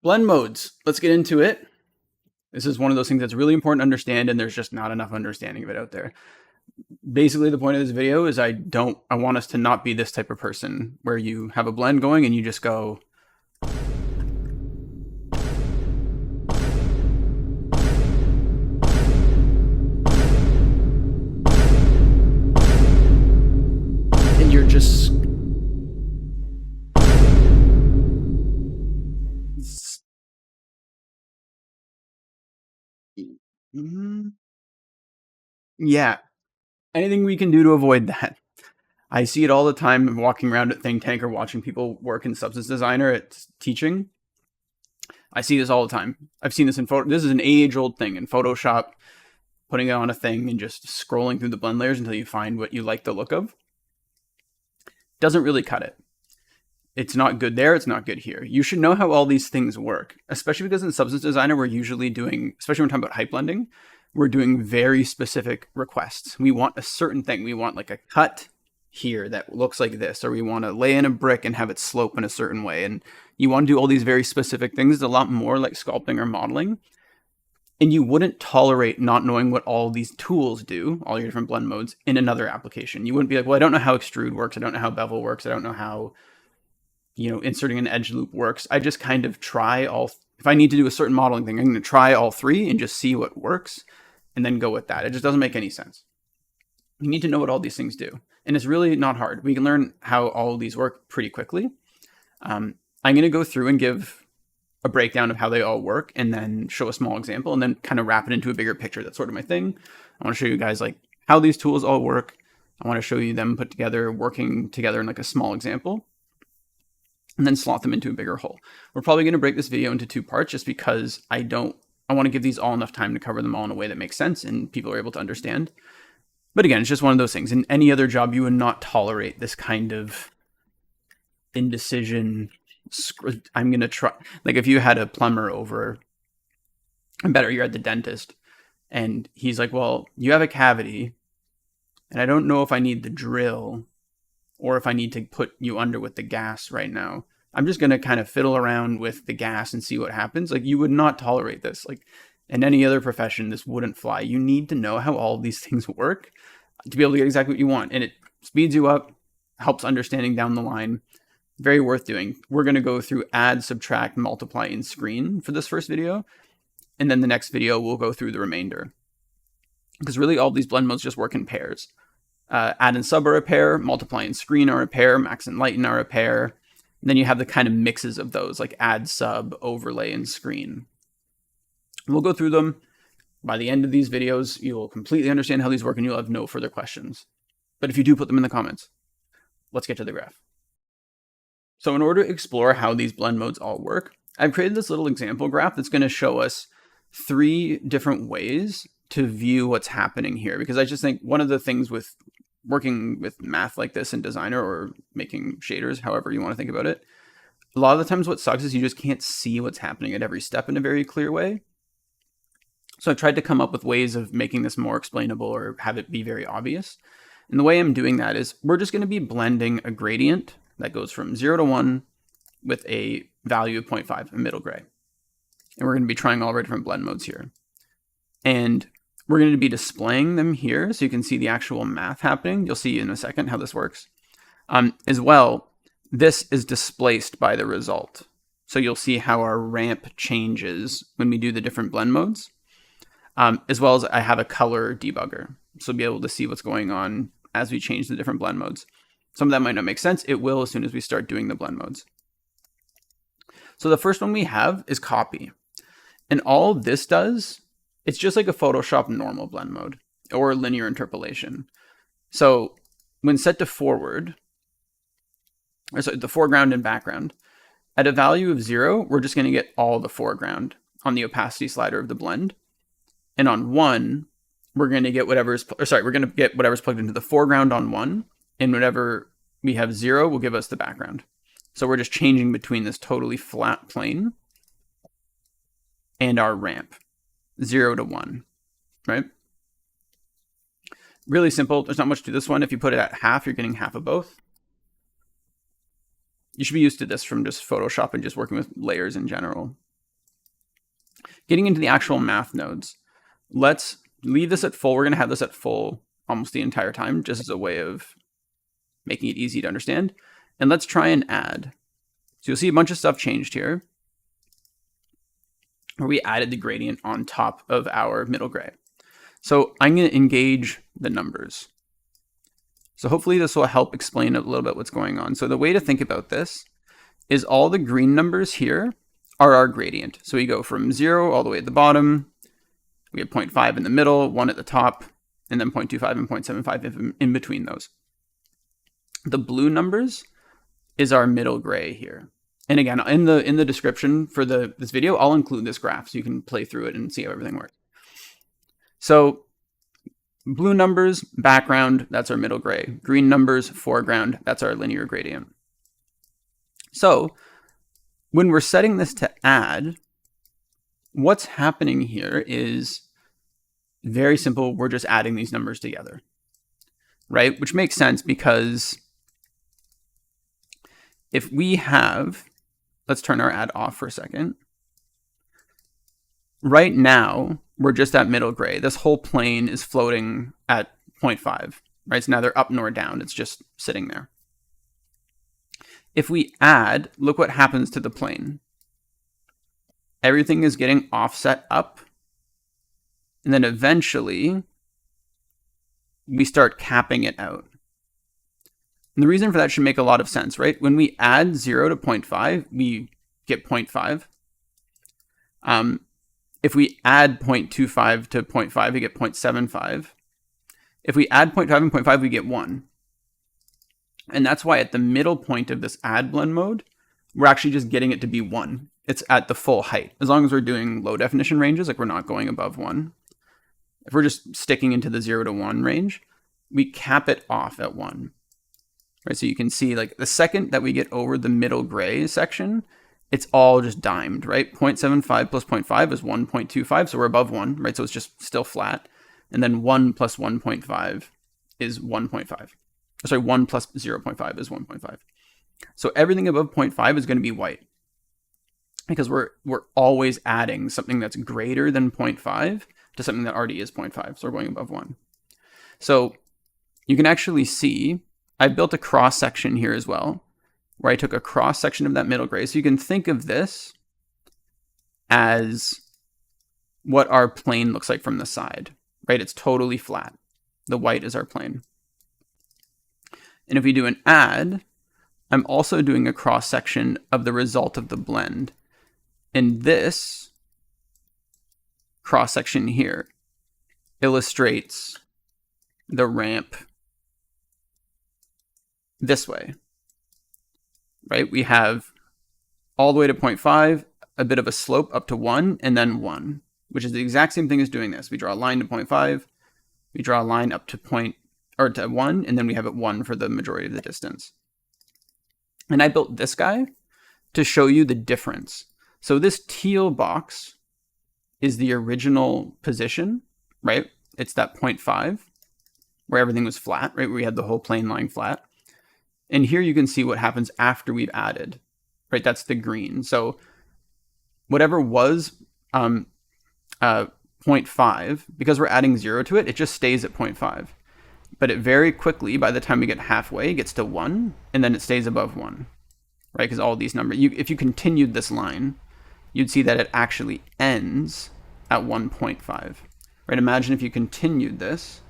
Blend modes. Let's get into it. This is one of those things that's really important to understand, and there's just not enough understanding of it out there. Basically, the point of this video is I want us to not be this type of person where you have a blend going and you just go, and you're just yeah, anything we can do to avoid that. I see it all the time walking around at Think Tank or watching people work in Substance Designer at teaching. I see this all the time. I've seen this in photo. This is an age-old thing in Photoshop, putting it on a thing and just scrolling through the blend layers until you find what you like the look of. Doesn't really cut it. It's not good there. It's not good here. You should know how all these things work, especially because in Substance Designer, we're usually doing, especially when we're talking about height blending, we're doing very specific requests. We want a certain thing. We want like a cut here that looks like this, or we want to lay in a brick and have it slope in a certain way. And you want to do all these very specific things. It's a lot more like sculpting or modeling. And you wouldn't tolerate not knowing what all these tools do, all your different blend modes, in another application. You wouldn't be like, well, I don't know how extrude works. I don't know how bevel works. I don't know how, inserting an edge loop works. I just kind of try all. If I need to do a certain modeling thing, I'm going to try all three and just see what works and then go with that. It just doesn't make any sense. You need to know what all these things do. And it's really not hard. We can learn how all of these work pretty quickly. I'm going to go through and give a breakdown of how they all work and then show a small example and then kind of wrap it into a bigger picture. That's sort of my thing. I want to show you guys like how these tools all work. I want to show you them put together, working together in like a small example, and then slot them into a bigger whole. We're probably going to break this video into two parts just because I want to give these all enough time to cover them all in a way that makes sense and people are able to understand. But again, it's just one of those things. In any other job, you would not tolerate this kind of indecision. I'm going to try, like if you had a plumber over, and better, you're at the dentist, and he's like, well, you have a cavity, and I don't know if I need the drill or if I need to put you under with the gas right now. I'm just going to kind of fiddle around with the gas and see what happens. Like, you would not tolerate this. Like, in any other profession, this wouldn't fly. You need to know how all these things work to be able to get exactly what you want. And it speeds you up, helps understanding down the line. Very worth doing. We're going to go through add, subtract, multiply, and screen for this first video. And then the next video, we'll go through the remainder. Because really all these blend modes just work in pairs. Add and sub are a pair, multiply and screen are a pair, max and lighten are a pair. And then you have the kind of mixes of those, like add, sub, overlay, and screen. We'll go through them. By the end of these videos, you will completely understand how these work and you'll have no further questions. But if you do, put them in the comments. Let's get to the graph. So in order to explore how these blend modes all work, I've created this little example graph that's going to show us 3 different ways to view what's happening here. Because I just think one of the things with working with math like this in Designer or making shaders, however you want to think about it, a lot of the times what sucks is you just can't see what's happening at every step in a very clear way. So I've tried to come up with ways of making this more explainable or have it be very obvious. And the way I'm doing that is we're just going to be blending a gradient that goes from 0 to 1 with a value of 0.5, a middle gray. And we're going to be trying all of our different blend modes here. And we're going to be displaying them here so you can see the actual math happening. You'll see in a second how this works. As well, this is displaced by the result. So you'll see how our ramp changes when we do the different blend modes. As well as I have a color debugger. So be able to see what's going on as we change the different blend modes. Some of that might not make sense. It will as soon as we start doing the blend modes. So the first one we have is copy. And all this does, it's just like a Photoshop normal blend mode or linear interpolation. So when set to forward, or sorry, the foreground and background, at a value of 0, we're just going to get all the foreground on the opacity slider of the blend. And on 1, we're going to get whatever's plugged into the foreground on 1. And whenever we have 0, will give us the background. So we're just changing between this totally flat plane and our ramp, 0 to 1, right? Really simple. There's not much to this one. If you put it at half, you're getting half of both. You should be used to this from just Photoshop and just working with layers in general. Getting into the actual math nodes, let's leave this at full. We're going to have this at full almost the entire time, just as a way of making it easy to understand. And let's try and add. So you'll see a bunch of stuff changed here, where we added the gradient on top of our middle gray. So I'm going to engage the numbers. So hopefully this will help explain a little bit what's going on. So the way to think about this is all the green numbers here are our gradient. So we go from 0 all the way at the bottom. We have 0.5 in the middle, 1 at the top, and then 0.25 and 0.75 in between those. The blue numbers is our middle gray here. And again, in the description for this video, I'll include this graph so you can play through it and see how everything works. So blue numbers, background, that's our middle gray. Green numbers, foreground, that's our linear gradient. So when we're setting this to add, what's happening here is very simple. We're just adding these numbers together, right? Which makes sense because if we have, let's turn our add off for a second. Right now, we're just at middle gray. This whole plane is floating at 0.5, right? So neither up nor down. It's just sitting there. If we add, look what happens to the plane. Everything is getting offset up. And then eventually, we start capping it out. And the reason for that should make a lot of sense, right? When we add 0 to 0.5, we get 0.5. If we add 0.25 to 0.5, we get 0.75. If we add 0.5 and 0.5, we get 1. And that's why at the middle point of this add blend mode, we're actually just getting it to be 1. It's at the full height. As long as we're doing low definition ranges, like we're not going above 1. If we're just sticking into the 0 to 1 range, we cap it off at 1. Right, so you can see like the second that we get over the middle gray section, it's all just dimed, right? 0.75 plus 0.5 is 1.25, so we're above 1, right? So it's just still flat. And then 1 plus 1.5 is 1.5. Sorry, 1 plus 0.5 is 1.5. So everything above 0.5 is going to be white because we're always adding something that's greater than 0.5 to something that already is 0.5. So we're going above 1. So you can actually see I built a cross section here as well, where I took a cross section of that middle gray. So you can think of this as what our plane looks like from the side, right? It's totally flat. The white is our plane. And if we do an add, I'm also doing a cross section of the result of the blend. And this cross section here illustrates the ramp this way, right? We have all the way to 0.5, a bit of a slope up to 1, and then 1, which is the exact same thing as doing this. We draw a line to 0.5, we draw a line up to 1, and then we have it 1 for the majority of the distance. And I built this guy to show you the difference. So this teal box is the original position, right? It's that 0.5 where everything was flat, right? Where we had the whole plane lying flat. And here you can see what happens after we've added, right? That's the green. So whatever was 0.5, because we're adding 0 to it, it just stays at 0.5. But it very quickly, by the time we get halfway, gets to 1, and then it stays above 1, right? Because all these numbers, if you continued this line, you'd see that it actually ends at 1.5, right? Imagine if you continued this,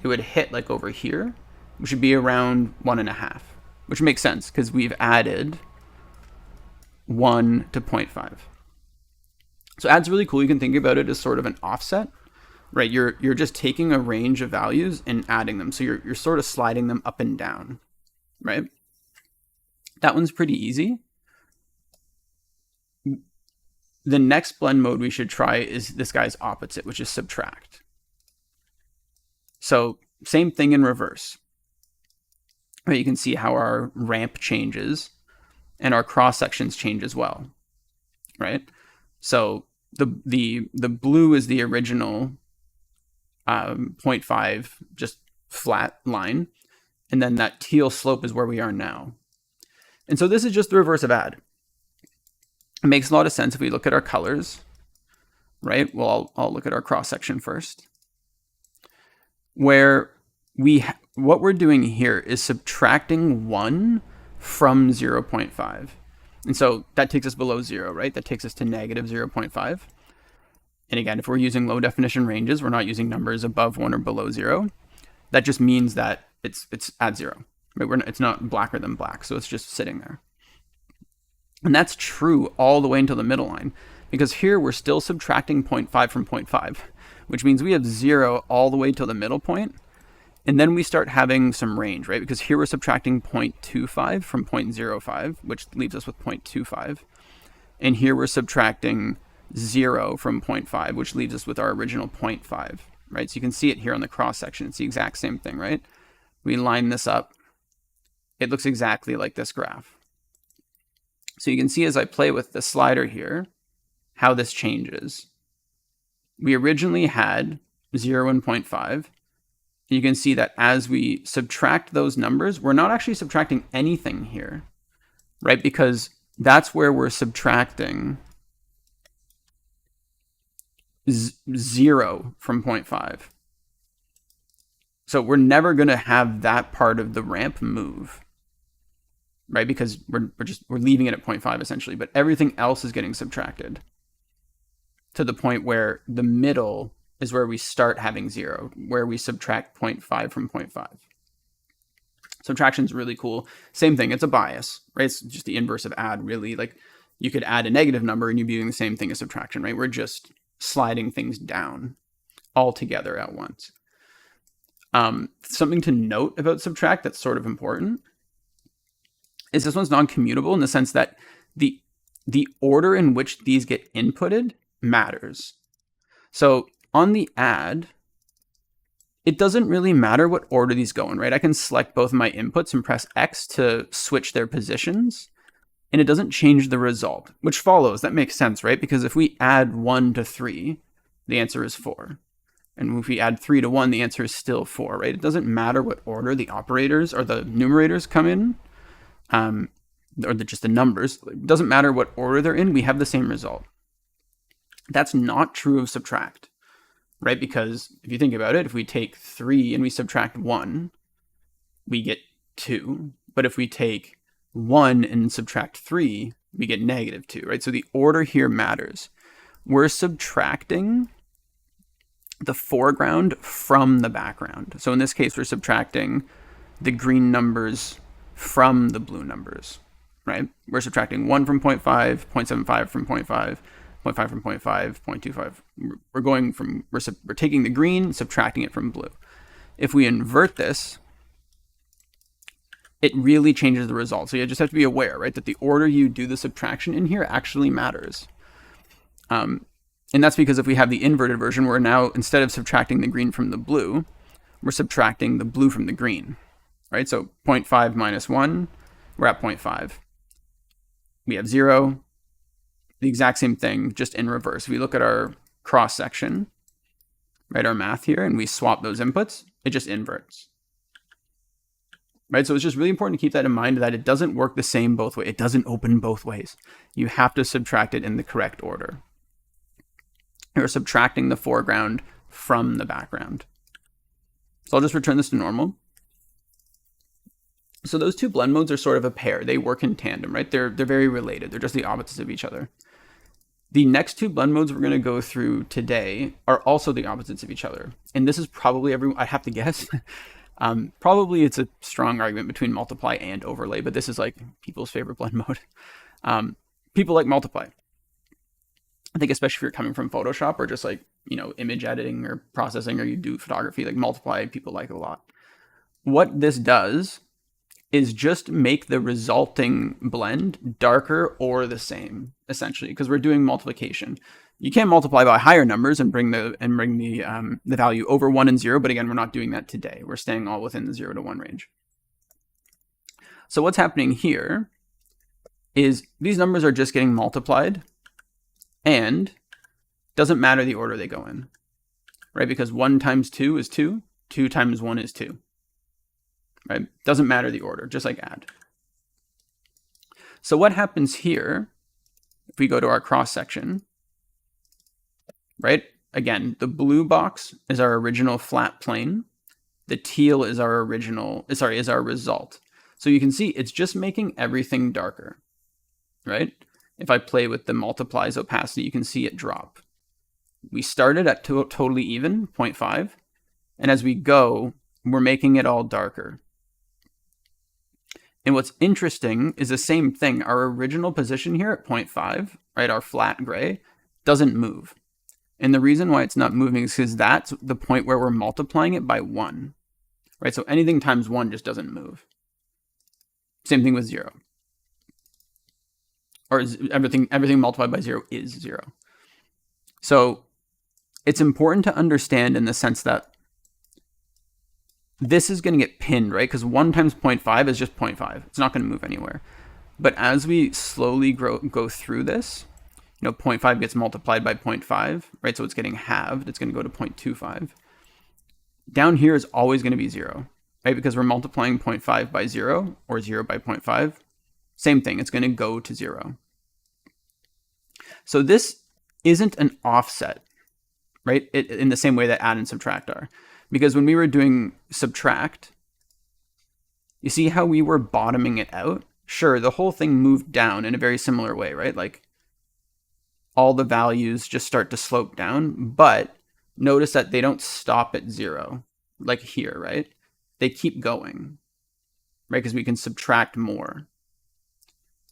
it would hit like over here, which would be around 1.5, which makes sense because we've added 1 to 0.5. So add's really cool. You can think about it as sort of an offset, right? You're just taking a range of values and adding them. So you're sort of sliding them up and down, right? That one's pretty easy. The next blend mode we should try is this guy's opposite, which is subtract. So same thing in reverse. Right, you can see how our ramp changes and our cross sections change as well, right? So the blue is the original 0.5 just flat line, and then that teal slope is where we are now. And so this is just the reverse of add. It makes a lot of sense if we look at our colors. right? Well, I'll look at our cross section first, where what we're doing here is subtracting 1 from 0.5. And so that takes us below 0, right? That takes us to negative 0.5. And again, if we're using low definition ranges, we're not using numbers above 1 or below 0. That just means that it's at 0. Right? It's not blacker than black, so it's just sitting there. And that's true all the way until the middle line, because here we're still subtracting 0.5 from 0.5, which means we have 0 all the way till the middle point. And then we start having some range, right? Because here we're subtracting 0.25 from 0.05, which leaves us with 0.25. And here we're subtracting 0 from 0.5, which leaves us with our original 0.5, right? So you can see it here on the cross section. It's the exact same thing, right? We line this up. It looks exactly like this graph. So you can see as I play with the slider here, how this changes. We originally had 0 and 0.5. You can see that as we subtract those numbers, we're not actually subtracting anything here, right? Because that's where we're subtracting 0 from 0.5. So we're never going to have that part of the ramp move, right? Because we're leaving it at 0.5 essentially, but everything else is getting subtracted to the point where the middle is where we start having 0, where we subtract 0.5 from 0.5. Subtraction is really cool. Same thing, it's a bias, right? It's just the inverse of add, really. Like, you could add a negative number and you'd be doing the same thing as subtraction, right? We're just sliding things down all together at once. Something to note about subtract that's sort of important is this one's non-commutable in the sense that the order in which these get inputted matters. So on the add, it doesn't really matter what order these go in, right? I can select both of my inputs and press X to switch their positions, and it doesn't change the result, which follows. That makes sense, right? Because if we add 1 to 3, the answer is 4. And if we add 3 to 1, the answer is still 4, right? It doesn't matter what order the operators or the numerators come in, or just the numbers. It doesn't matter what order they're in, we have the same result. That's not true of subtract, right? Because if you think about it, if we take 3 and we subtract 1, we get 2. But if we take 1 and subtract 3, we get negative 2, right? So the order here matters. We're subtracting the foreground from the background. So in this case, we're subtracting the green numbers from the blue numbers, right? We're subtracting 1 from 0.5, 0.75 from 0.5, 0.5 from 0.5, 0.25. We're taking the green, subtracting it from blue. If we invert this, it really changes the result. So you just have to be aware, right, that the order you do the subtraction in here actually matters. And that's because if we have the inverted version, we're now, instead of subtracting the green from the blue, we're subtracting the blue from the green, right? So 0.5 minus 1, we're at 0.5. We have 0. The exact same thing, just in reverse. If we look at our cross section, right, our math here, and we swap those inputs, it just inverts. Right, so it's just really important to keep that in mind, that it doesn't work the same both ways. It doesn't open both ways. You have to subtract it in the correct order. You're subtracting the foreground from the background. So I'll just return this to normal. So those two blend modes are sort of a pair. They work in tandem, right? They're very related. They're just the opposites of each other. The next two blend modes we're going to go through today are also the opposites of each other. And this is probably I have to guess. Probably it's a strong argument between multiply and overlay, but this is like people's favorite blend mode. People like multiply. I think especially if you're coming from Photoshop or just like, image editing or processing, or you do photography, like multiply, people like it a lot. What this does is just make the resulting blend darker or the same, essentially, because we're doing multiplication. You can multiply by higher numbers and bring the value over 1 and 0, but again, we're not doing that today. We're staying all within the 0 to 1 range. So what's happening here is these numbers are just getting multiplied, and doesn't matter the order they go in, right? Because 1 times 2 is 2, 2 times 1 is 2, right? Doesn't matter the order, just like add. So what happens here, if we go to our cross section, right? Again, the blue box is our original flat plane. The teal is our is our result. So you can see it's just making everything darker, right? If I play with the multiplies opacity, you can see it drop. We started at totally even, 0.5. And as we go, we're making it all darker. And what's interesting is the same thing. Our original position here at 0.5, right, our flat gray, doesn't move. And the reason why it's not moving is because that's the point where we're multiplying it by 1. Right, so anything times 1 just doesn't move. Same thing with 0. Or everything multiplied by 0 is 0. So it's important to understand in the sense that this is going to get pinned, right? Because 1 times 0.5 is just 0.5. It's not going to move anywhere. But as we slowly go through this, 0.5 gets multiplied by 0.5, right? So it's getting halved. It's going to go to 0.25. Down here is always going to be 0, right? Because we're multiplying 0.5 by 0 or 0 by 0.5. Same thing. It's going to go to 0. So this isn't an offset, right? In the same way that add and subtract are. Because when we were doing subtract, you see how we were bottoming it out? Sure, the whole thing moved down in a very similar way, right? Like all the values just start to slope down, but notice that they don't stop at 0, like here, right? They keep going, right? Because we can subtract more.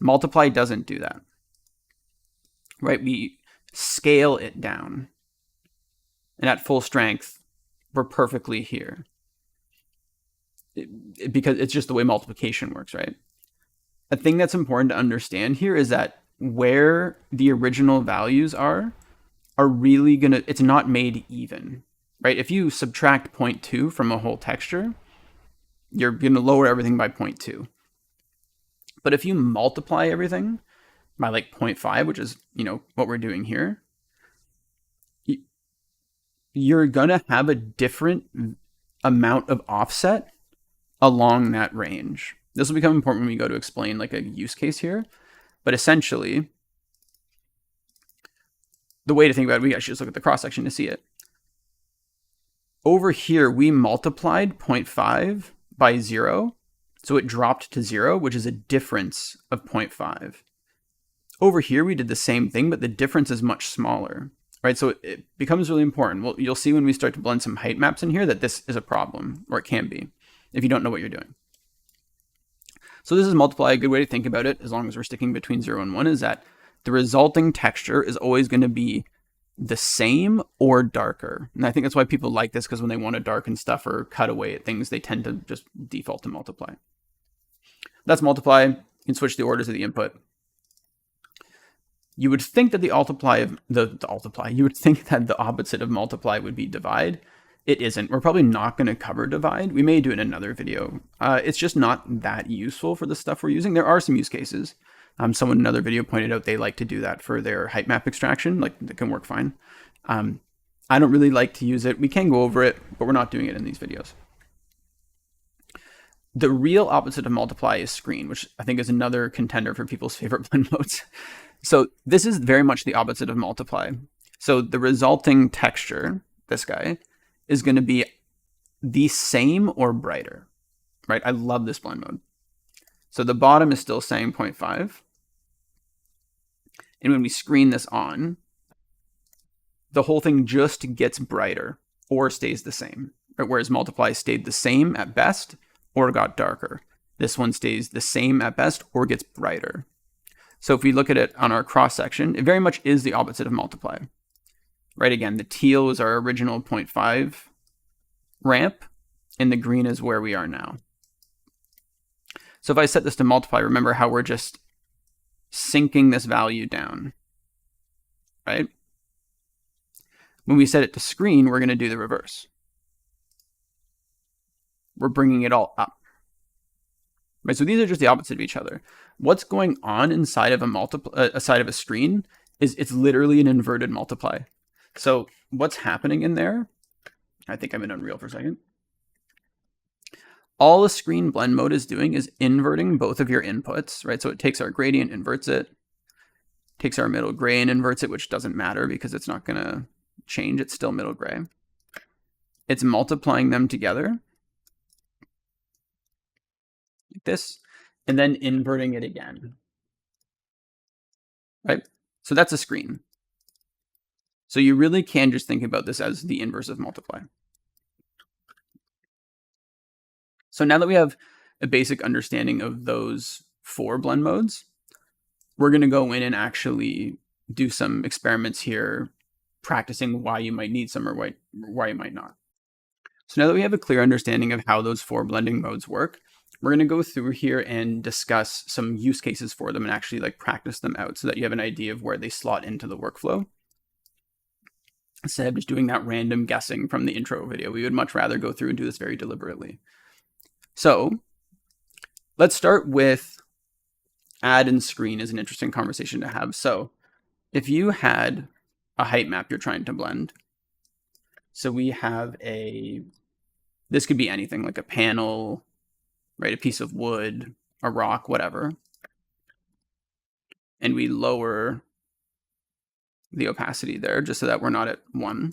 Multiply doesn't do that, right? We scale it down. And at full strength, we're perfectly here. Because it's just the way multiplication works, right? A thing that's important to understand here is that where the original values are really gonna, it's not made even, right? If you subtract 0.2 from a whole texture, you're gonna lower everything by 0.2. But if you multiply everything by like 0.5, which is, what we're doing here, you're gonna have a different amount of offset along that range. This will become important when we go to explain like a use case here. But essentially, the way to think about it, we actually just look at the cross-section to see it. Over here, we multiplied 0.5 by 0. So it dropped to 0, which is a difference of 0.5. Over here, we did the same thing, but the difference is much smaller, right? So it becomes really important. Well, you'll see when we start to blend some height maps in here that this is a problem, or it can be, if you don't know what you're doing. So this is multiply. A good way to think about it, as long as we're sticking between 0 and 1, is that the resulting texture is always going to be the same or darker. And I think that's why people like this, because when they want to darken stuff or cut away at things, they tend to just default to multiply. That's multiply. You can switch the orders of the input. You would think that you would think that the opposite of multiply would be divide. It isn't. We're probably not going to cover divide. We may do it in another video. It's just not that useful for the stuff we're using. There are some use cases. Someone in another video pointed out they like to do that for their height map extraction. Like, that can work fine. I don't really like to use it. We can go over it, but we're not doing it in these videos. The real opposite of multiply is screen, which I think is another contender for people's favorite blend modes. So this is very much the opposite of multiply. So the resulting texture, this guy, is going to be the same or brighter, right? I love this blend mode. So the bottom is still saying 0.5. And when we screen this on, the whole thing just gets brighter or stays the same, right? Whereas multiply stayed the same at best or got darker. This one stays the same at best or gets brighter. So if we look at it on our cross section, it very much is the opposite of multiply. Right, again, the teal is our original 0.5 ramp, and the green is where we are now. So if I set this to multiply, remember how we're just sinking this value down, right? When we set it to screen, we're going to do the reverse. We're bringing it all up. Right, so these are just the opposite of each other. What's going on inside of a screen is it's literally an inverted multiply. So what's happening in there? I think I'm in Unreal for a second. All a screen blend mode is doing is inverting both of your inputs, right? So it takes our gradient, inverts it, takes our middle gray and inverts it, which doesn't matter because it's not going to change, it's still middle gray. It's multiplying them together like this, and then inverting it again, right? So that's a screen. So you really can just think about this as the inverse of multiply. So now that we have a basic understanding of those 4 blend modes, we're going to go in and actually do some experiments here, practicing why you might need some or why you might not. So now that we have a clear understanding of how those 4 blending modes work, we're going to go through here and discuss some use cases for them and actually like practice them out so that you have an idea of where they slot into the workflow. Instead of just doing that random guessing from the intro video, we would much rather go through and do this very deliberately. So let's start with add and screen is an interesting conversation to have. So if you had a height map you're trying to blend, so we have this could be anything like a panel, right? A piece of wood, a rock, whatever. And we lower the opacity there just so that we're not at 1.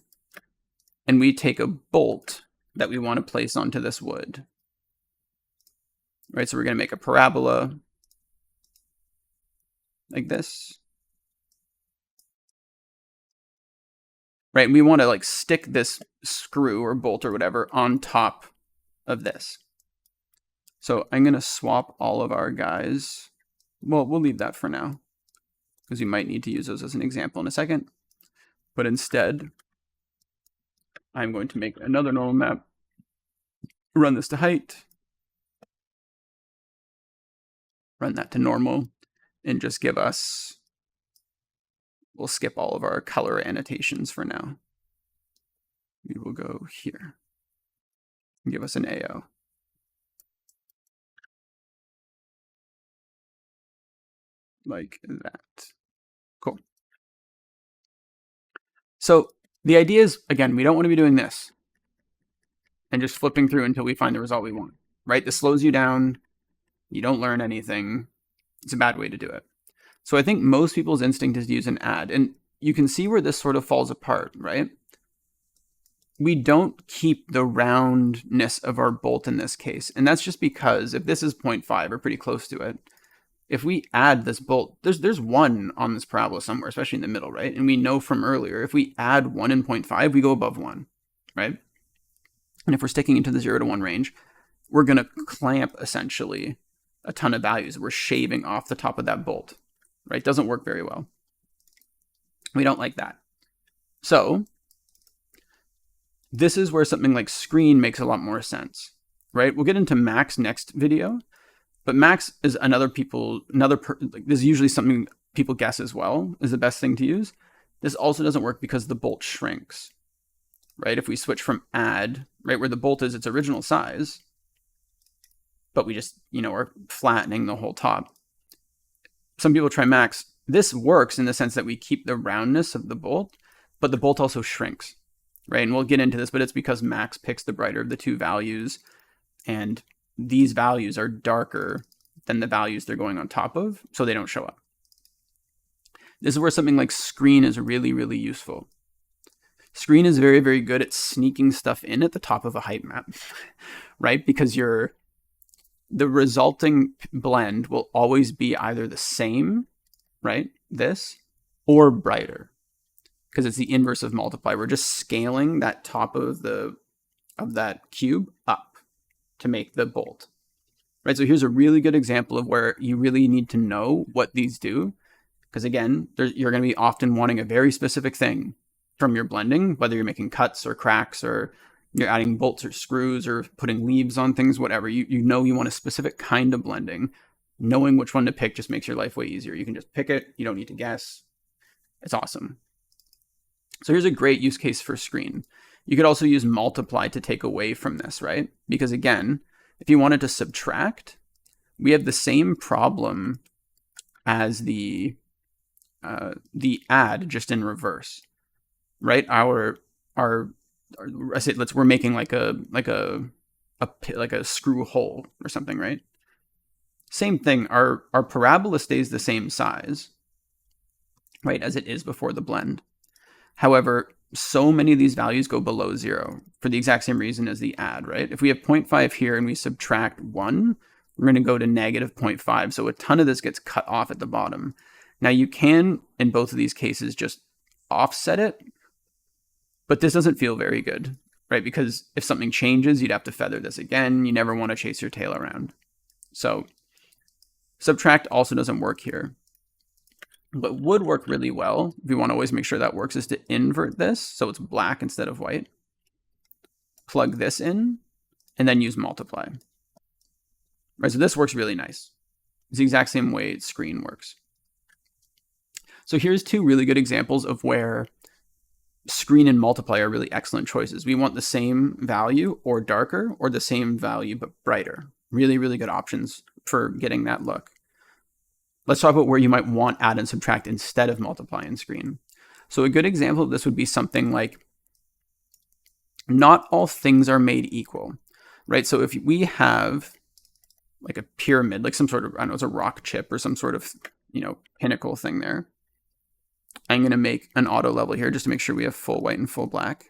And we take a bolt that we want to place onto this wood, right? So we're going to make a parabola like this, right? And we want to like stick this screw or bolt or whatever on top of this. So I'm going to swap all of our guys. Well, we'll leave that for now because we might need to use those as an example in a second. But instead, I'm going to make another normal map, run this to height, run that to normal, and just give us, we'll skip all of our color annotations for now. We will go here and give us an AO. Like that. Cool. So the idea is, again, we don't want to be doing this and just flipping through until we find the result we want, right? This slows you down. You don't learn anything. It's a bad way to do it. So I think most people's instinct is to use an add. And you can see where this sort of falls apart, right? We don't keep the roundness of our bolt in this case. And that's just because if this is 0.5 or pretty close to it, if we add this bolt, there's 1 on this parabola somewhere, especially in the middle, right? And we know from earlier, if we add 1 in 0.5, we go above 1, right? And if we're sticking into the 0 to 1 range, we're going to clamp essentially a ton of values. We're shaving off the top of that bolt, right? Doesn't work very well. We don't like that. So this is where something like screen makes a lot more sense, right? We'll get into max next video, but max is this is usually something people guess as well is the best thing to use. This also doesn't work because the bolt shrinks, right? If we switch from add, right, where the bolt is its original size, but we just, are flattening the whole top. Some people try max. This works in the sense that we keep the roundness of the bolt, but the bolt also shrinks, right? And we'll get into this, but it's because max picks the brighter of the 2 values, and these values are darker than the values they're going on top of, so they don't show up. This is where something like screen is really, really useful. Screen is very, very good at sneaking stuff in at the top of a height map, right? Because the resulting blend will always be either the same, right, this, or brighter, because it's the inverse of multiply. We're just scaling that top of that cube up to make the bolt, right? So here's a really good example of where you really need to know what these do, because again, you're going to be often wanting a very specific thing from your blending, whether you're making cuts or cracks or you're adding bolts or screws or putting leaves on things, whatever. You want a specific kind of blending. Knowing which one to pick just makes your life way easier. You can just pick it. You don't need to guess. It's awesome. So here's a great use case for screen. You could also use multiply to take away from this, right? Because again, if you wanted to subtract, we have the same problem as the add, just in reverse, right? We're making like a screw hole or something, right? Same thing. Our parabola stays the same size, right, as it is before the blend. However, so many of these values go below 0 for the exact same reason as the add, right? If we have 0.5 here and we subtract 1, we're going to go to negative 0.5. So a ton of this gets cut off at the bottom. Now you can, in both of these cases, just offset it, but this doesn't feel very good, right? Because if something changes, you'd have to feather this again. You never want to chase your tail around. So subtract also doesn't work here. What would work really well, if we want to always make sure that works, is to invert this so it's black instead of white. Plug this in, and then use multiply. Right, so this works really nice. It's the exact same way screen works. So here's two really good examples of where screen and multiply are really excellent choices. We want the same value or darker, or the same value but brighter. Really, really good options for getting that look. Let's talk about where you might want add and subtract instead of multiply and screen. So a good example of this would be something like, not all things are made equal, right? So if we have like a pyramid, like some sort of, I don't know, it's a rock chip or some sort of, pinnacle thing there. I'm going to make an auto level here just to make sure we have full white and full black.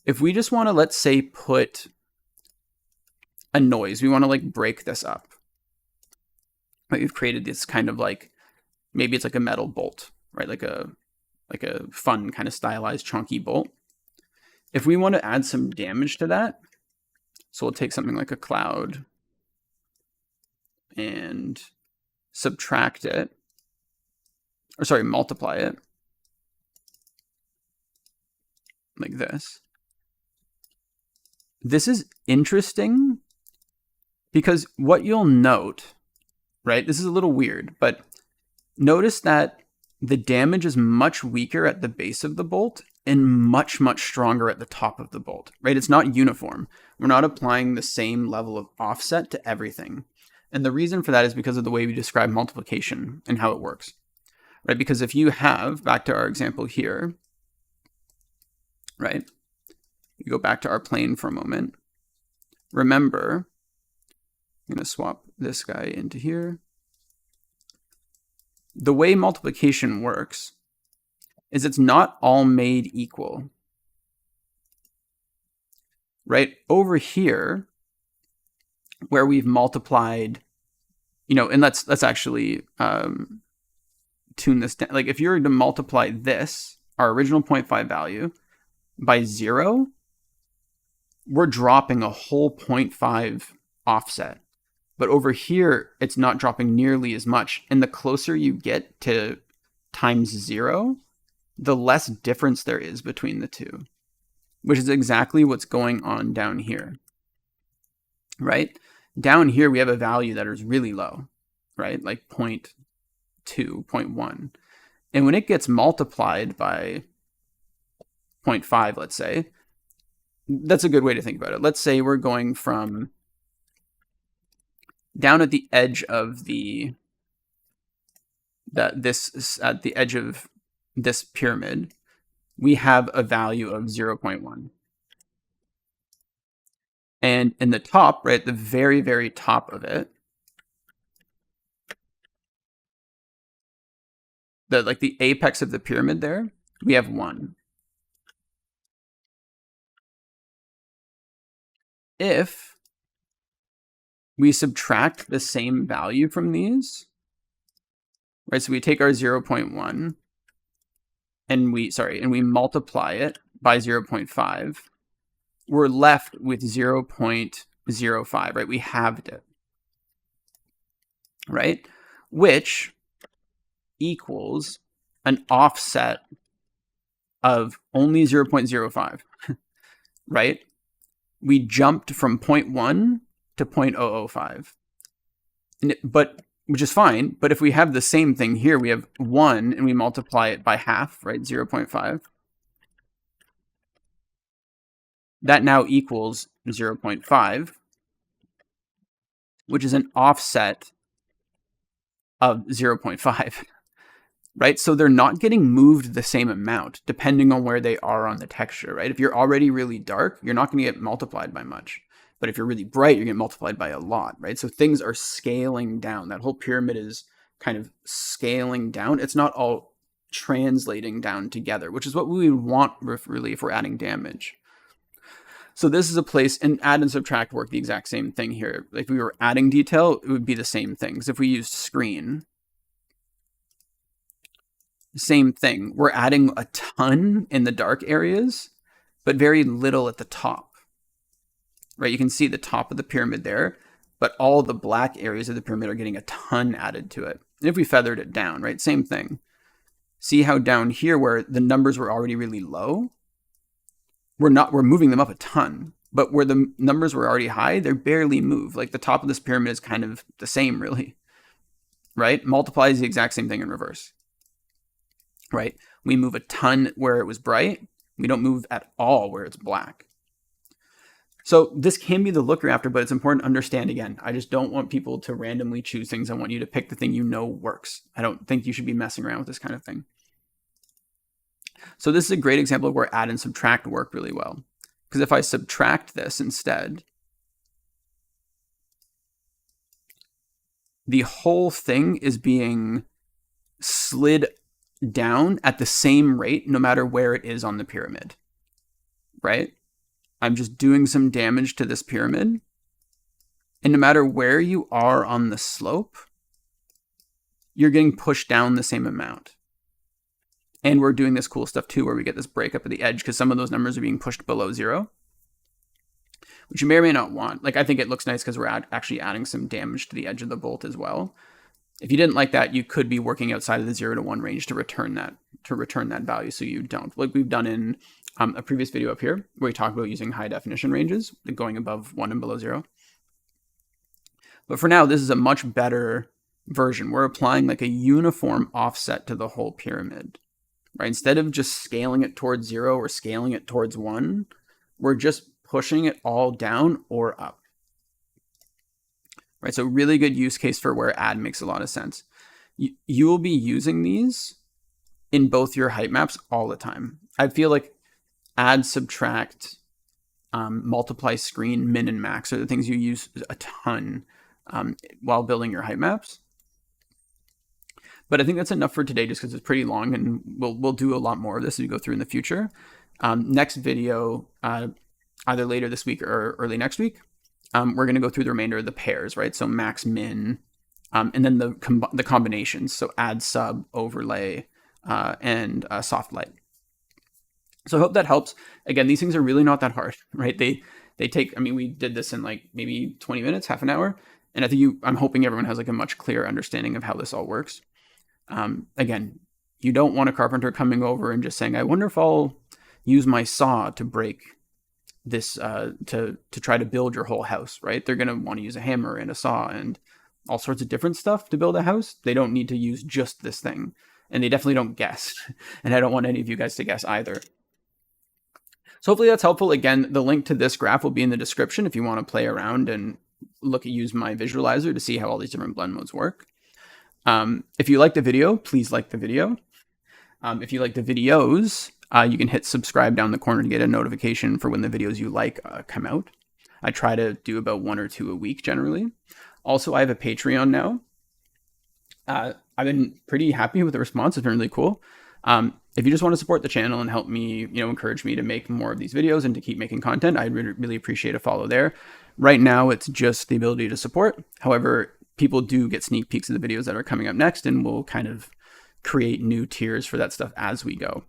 If we just want to, let's say, put a noise, we want to like break this up. We've created this kind of like, maybe it's like a metal bolt, right? Like a fun kind of stylized chunky bolt. If we want to add some damage to that, so we'll take something like a cloud and subtract it, or sorry, multiply it like this. This is interesting because what you'll note, right? This is a little weird, but notice that the damage is much weaker at the base of the bolt and much, much stronger at the top of the bolt, right? It's not uniform. We're not applying the same level of offset to everything. And the reason for that is because of the way we describe multiplication and how it works, right? Because if you have, back to our example here, right? You go back to our plane for a moment. Remember, I'm going to swap this guy into here. The way multiplication works is it's not all made equal, right? Over here, where we've multiplied, and let's actually tune this down. Like if you were to multiply this, our original 0.5 value, by 0, we're dropping a whole 0.5 offset. But over here, it's not dropping nearly as much. And the closer you get to times 0, the less difference there is between the two, which is exactly what's going on down here, right? Down here, we have a value that is really low, right? Like 0.2, 0.1. And when it gets multiplied by 0.5, let's say, that's a good way to think about it. Let's say we're going from down at the edge of at the edge of this pyramid, we have a value of 0.1. And in the top, right, at the very, very top of it, the apex of the pyramid there, we have 1. If we subtract the same value from these, right? So we take our 0.1 and we multiply it by 0.5. We're left with 0.05, right? We halved it, right? Which equals an offset of only 0.05, right? We jumped from 0.1 to 0.005, which is fine. But if we have the same thing here, we have 1 and we multiply it by half, right? 0.5. That now equals 0.5, which is an offset of 0.5, right? So they're not getting moved the same amount depending on where they are on the texture, right? If you're already really dark, you're not going to get multiplied by much. But if you're really bright, you're getting multiplied by a lot, right? So things are scaling down. That whole pyramid is kind of scaling down. It's not all translating down together, which is what we want really if we're adding damage. So this is a place, and add and subtract work the exact same thing here. If we were adding detail, it would be the same thing. Because if we used screen, same thing. We're adding a ton in the dark areas, but very little at the top. Right? You can see the top of the pyramid there, but all the black areas of the pyramid are getting a ton added to it. And if we feathered it down, right? Same thing. See how down here where the numbers were already really low, we're moving them up a ton, but where the numbers were already high, they're barely moved. Like the top of this pyramid is kind of the same, really, right? Multiply is the exact same thing in reverse, right? We move a ton where it was bright. We don't move at all where it's black. So this can be the look you're after, but it's important to understand, again, I just don't want people to randomly choose things. I want you to pick the thing you know works. I don't think you should be messing around with this kind of thing. So this is a great example of where add and subtract work really well. Because if I subtract this instead, the whole thing is being slid down at the same rate no matter where it is on the pyramid, right? I'm just doing some damage to this pyramid. And no matter where you are on the slope, you're getting pushed down the same amount. And we're doing this cool stuff too, where we get this breakup at the edge because some of those numbers are being pushed below 0, which you may or may not want. Like, I think it looks nice because we're actually adding some damage to the edge of the bolt as well. If you didn't like that, you could be working outside of the 0 to 1 range to return that value, so you don't. Like we've done in a previous video up here, where we talk about using high definition ranges, going above 1 and below 0. But for now, this is a much better version. We're applying like a uniform offset to the whole pyramid. Right? Instead of just scaling it towards 0 or scaling it towards 1, we're just pushing it all down or up. Right? So really good use case for where add makes a lot of sense. You will be using these in both your height maps all the time. I feel like add, subtract, multiply, screen, min, and max are the things you use a ton while building your height maps. But I think that's enough for today just because it's pretty long, and we'll do a lot more of this as we go through in the future. Next video, either later this week or early next week, we're going to go through the remainder of the pairs, right? So max, min, and then the combinations. So add, sub, overlay, and soft light. So I hope that helps. Again, these things are really not that hard, right? They take, I mean, we did this in like maybe 20 minutes, half an hour. And I think I'm hoping everyone has like a much clearer understanding of how this all works. Again, you don't want a carpenter coming over and just saying, I wonder if I'll use my saw to break this, to try to build your whole house, right? They're going to want to use a hammer and a saw and all sorts of different stuff to build a house. They don't need to use just this thing. And they definitely don't guess. And I don't want any of you guys to guess either. So hopefully that's helpful. Again, the link to this graph will be in the description if you want to play around and use my visualizer to see how all these different blend modes work. If you like the video, please like the video. If you like the videos, you can hit subscribe down the corner to get a notification for when the videos you like come out. I try to do about 1 or 2 a week generally. Also, I have a Patreon now. I've been pretty happy with the response. It's been really cool. If you just want to support the channel and help me, encourage me to make more of these videos and to keep making content, I'd really appreciate a follow there. Right now, it's just the ability to support. However, people do get sneak peeks of the videos that are coming up next, and we'll kind of create new tiers for that stuff as we go.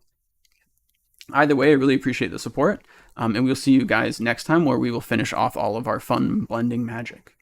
Either way, I really appreciate the support, and we'll see you guys next time where we will finish off all of our fun blending magic.